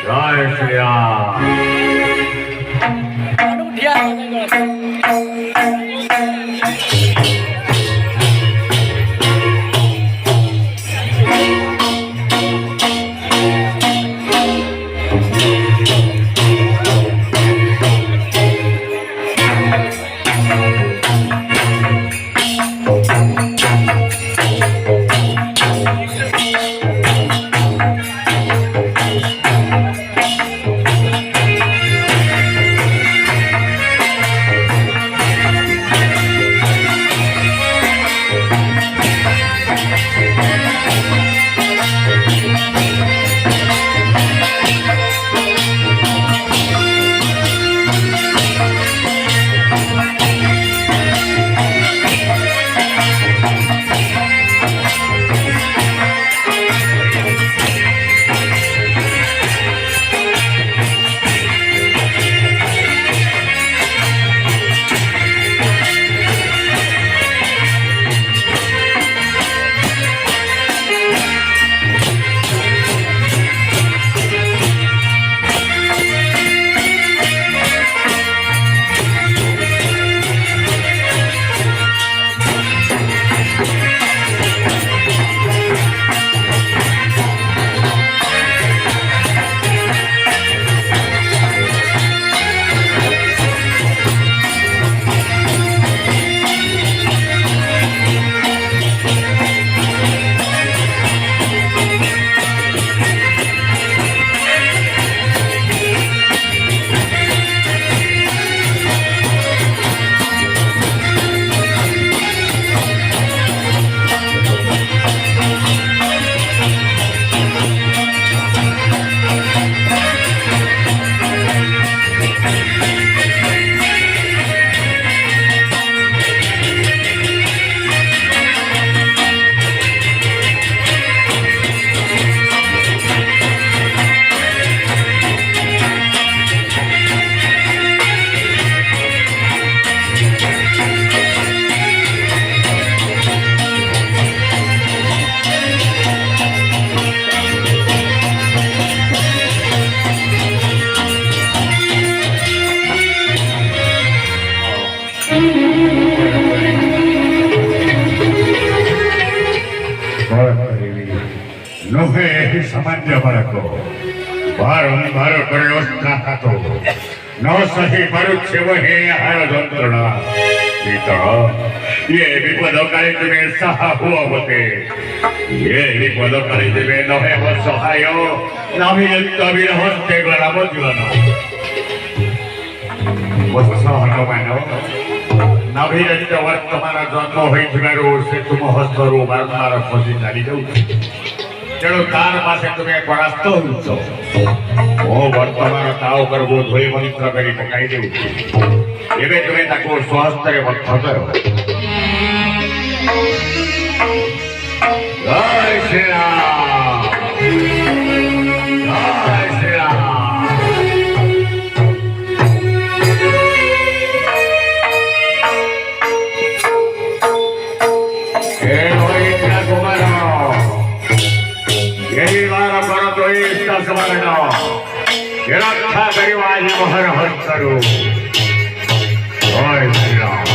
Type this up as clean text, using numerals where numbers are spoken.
জয় Shriram. Nove samadya barako, baru kore ostakato, no sahi baru chevahe ahara jantrana. Sita, ye bipado kare tume saha hua hote, ye bipado kare tume nohe ho sahayo, nahi tabir hote garamo jivano. Vasahano mano, nahi vartamana janno hoithibaru se tumo hastaru varmara phosi jali jauchi. तेणु तार पासे तुम्हें परास्त होइछ ओ वर्तमान ता ऊपर वो धोई मंत्र करी पकाई देउ एबे तुम्हें ताको स्वास्थ्य रे वक्त करो जय श्री राम जय श्री राम ए होई ना कुमार यही बार करो तो इसका समझना रक्षा करो आज मोहर हर करो जय श्री राम।